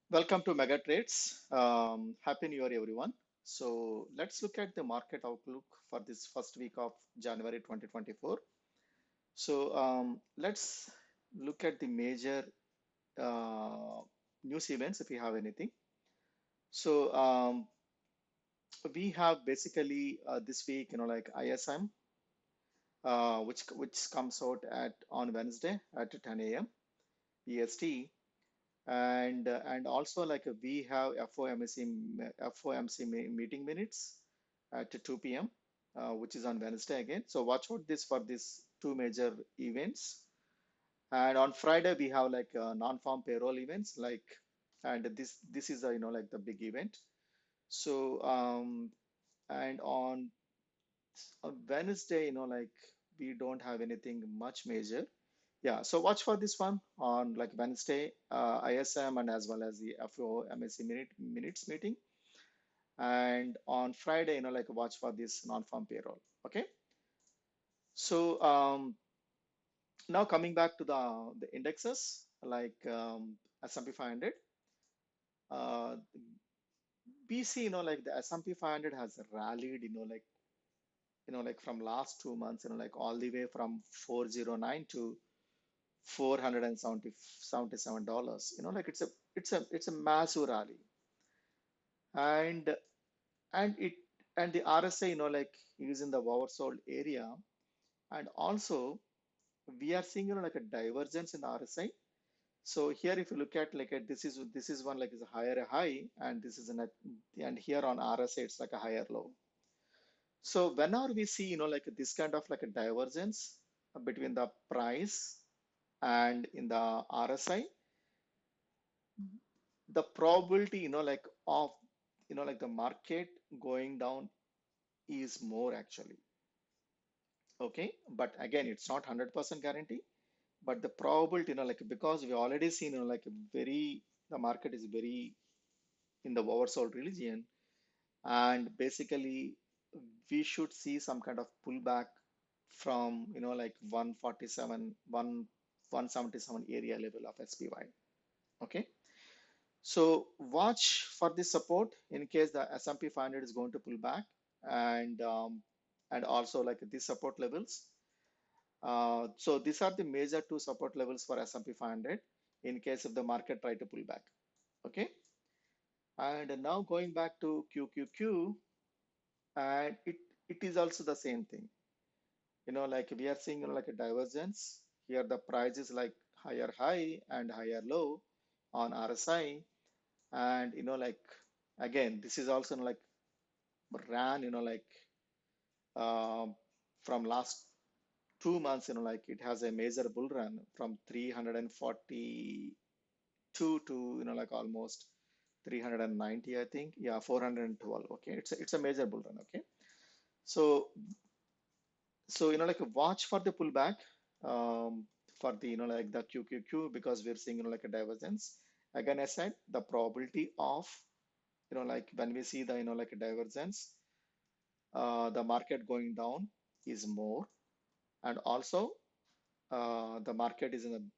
Welcome to Mega Trades. Happy New Year, everyone. So let's look at the market outlook for this first week of January 2024. Let's look at the major uh, news events if you have anything. So we have basically this week, like ISM, which comes out at on Wednesday at 10 a.m. EST. And also we have FOMC meeting minutes at 2 p.m., which is on Wednesday again. So watch out this for these two major events. And on Friday we have non-farm payroll events and this is like the big event. So and on Wednesday, we don't have anything much major. Yeah, so watch for this one on like Wednesday, ISM and as well as the FOMC minutes meeting. And on Friday, watch for this non-farm payroll. Okay. So now coming back to the indexes like S&P 500, uh, we see the S&P 500 has rallied like from last 2 months like all the way from 409 to $477. Like it's a massive rally. And and it and the RSI like is in the oversold area. And also we are seeing like a divergence in the RSI. So here if you look at this is one like is a higher high, and this is and here on RSI it's like a higher low. So whenever we see like this kind of like a divergence between the price and in the RSI, the probability of like the market going down is more actually. Okay, but again it's not 100% guarantee, but the probability like because we already seen like a very the market is very in the oversold region. And basically we should see some kind of pullback from like 147 177 area level of SPY. Okay, so watch for this support in case the S&P 500 is going to pull back. And also like these support levels. So these are the major two support levels for S&P 500 in case if the market try to pull back. Okay. And now going back to QQQ, and it is also the same thing. Like we are seeing like a divergence. Here the price is like higher high and higher low on RSI. And like again, this is also like ran, uh, from last 2 months, like it has a major bull run from 342 to like almost 390, I think. Yeah, 412. Okay, it's a major bull run. Okay, so like watch for the pullback for the like the QQQ, because we're seeing like a divergence. Again, I said the probability of like when we see the like a divergence, the market going down is more. And also the market is in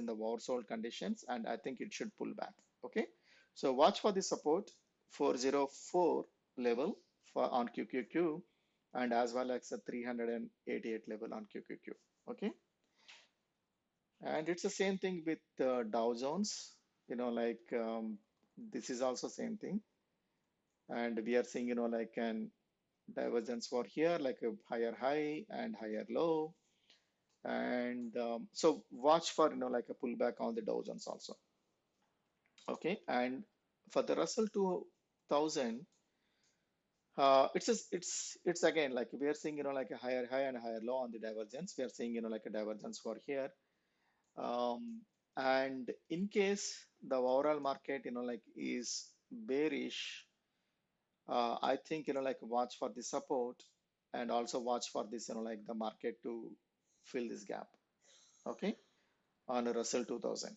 the oversold conditions, and I think it should pull back. Okay, so watch for the support 404 level for on QQQ, and as well as the 388 level on QQQ. Okay, and it's the same thing with Dow Jones. This is also same thing, and we are seeing like an divergence for here like a higher high and higher low. And so watch for like a pullback on the Dow Jones also. Okay, and for the Russell 2000, it's again like we are seeing like a higher high and a higher low on the divergence. We are seeing like a divergence for here. And in case the overall market like is bearish, I think like watch for the support, and also watch for this like the market to fill this gap. Okay, on a Russell 2000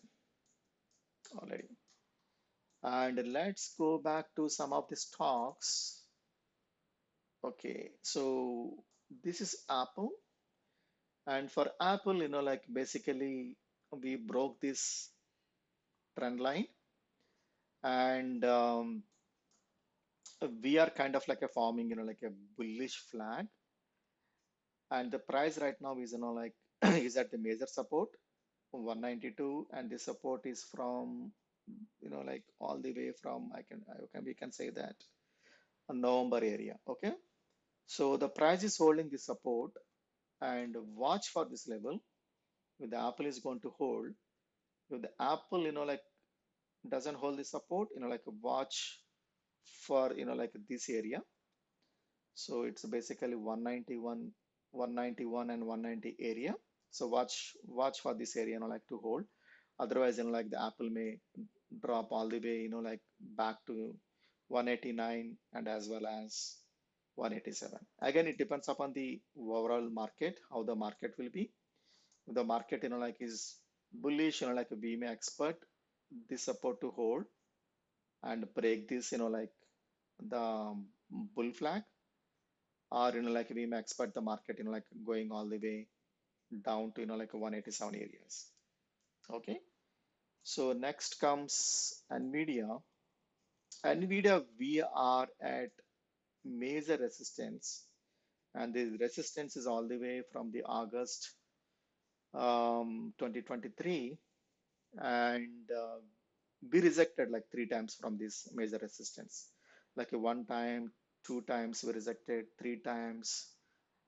already. And let's go back to some of the stocks. Okay, so this is Apple. And for Apple, like basically we broke this trend line. and we are kind of like a forming, like a bullish flag, and the price right now is, like is at the major support 192, and the support is from, like all the way from, we can say that a November area. Okay, so the price is holding the support, and watch for this level. If the Apple is going to hold, if the Apple, like doesn't hold the support, like watch for, like this area. So it's basically 191, 191 and 190 area. So watch for this area, like to hold. Otherwise, like the Apple may drop all the way, like back to 189 and as well as 187. Again, it depends upon the overall market, how the market will be. If the market, like is bullish, like we may expect this support to hold and break this, like the bull flag, or like we may expect the market, like going all the way down to, like 187 areas. Okay, so next comes Nvidia. Nvidia, we are at major resistance, and the resistance is all the way from the August 2023, and we rejected like three times from this major resistance, like a one time, two times we rejected, three times,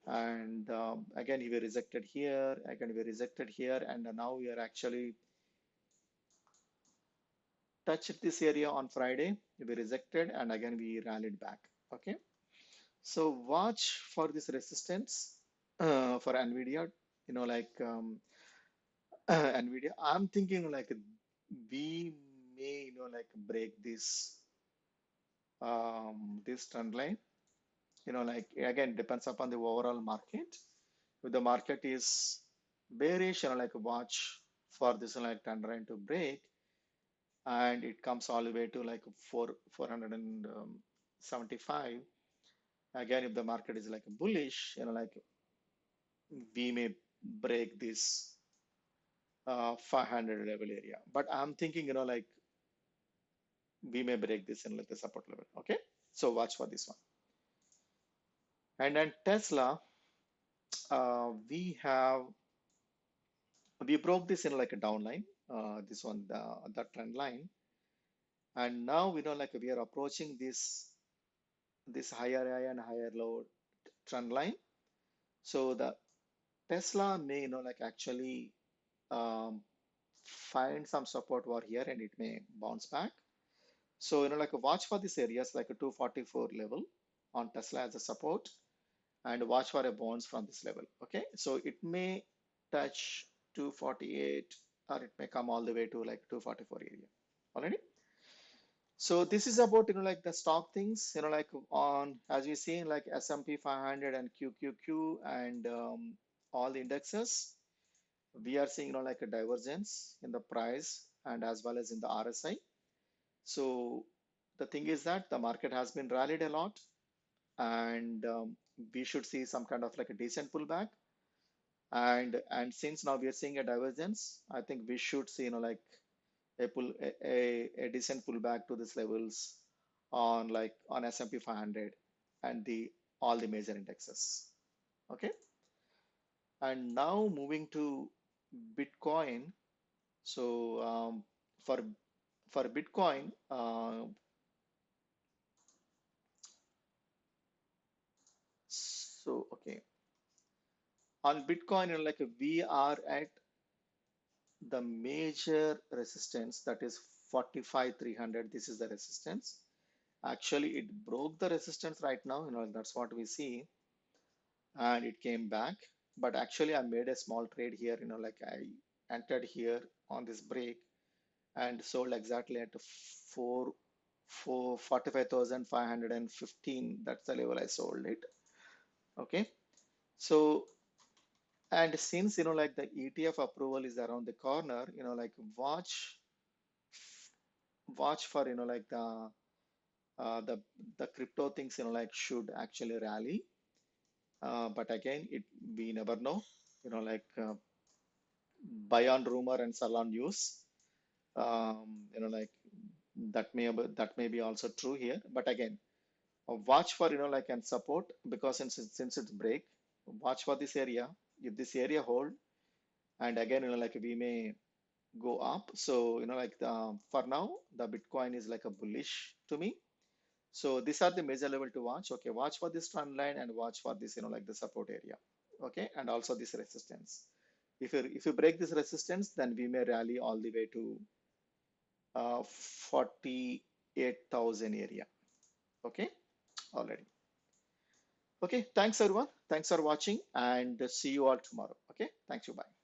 and again we rejected here, again we rejected here, and now we are actually touched this area on Friday, we rejected, and again we rallied back. Okay, so watch for this resistance for Nvidia, like Nvidia. I'm thinking like we may, like break this trend line. Like again, depends upon the overall market. If the market is bearish, like watch for this like trend line to break, and it comes all the way to like 475. Again, if the market is like bullish, like we may break this 500 level area. But I'm thinking, like we may break this in like the support level. Okay, so watch for this one. And then Tesla, we broke this in like a downline. This one, the trend line, and now like we are approaching this higher high and higher low trend line. So the Tesla may like actually um, find some support over here, and it may bounce back. So like watch for these areas like a 244 level on Tesla as a support, and watch for a bounce from this level. Okay, so it may touch 248, or it may come all the way to like 244 area already. So this is about like the stock things, like on, as we see in like S&P 500 and QQQ and all the indexes, we are seeing like a divergence in the price and as well as in the RSI. So the thing is that the market has been rallied a lot, and we should see some kind of like a decent pullback. And since now we are seeing a divergence, I think we should see like a decent pullback to these levels on like on S&P 500 and the all the major indexes. Okay, and now moving to Bitcoin. So for Bitcoin, so okay, on Bitcoin, like we are at the major resistance, that is 45,300. This is the resistance. Actually, it broke the resistance right now. That's what we see, and it came back. But actually, I made a small trade here. Like I entered here on this break and sold exactly at 45,515. That's the level I sold it. Okay. So, and since like the ETF approval is around the corner, like watch for like the crypto things, like should actually rally. But again, we never know. Like buy on rumor and sell on news. Like That may be also true here. But again, watch for like and support, because since it's break, watch for this area. If this area hold, and again like we may go up. So like for now the Bitcoin is like a bullish to me. So these are the major level to watch. Okay, watch for this trend line and watch for this like the support area. Okay, and also this resistance. If you break this resistance, then we may rally all the way to 48,000 area. Okay, already. Okay, thanks everyone. Thanks for watching, and see you all tomorrow. Okay, thank you. Bye.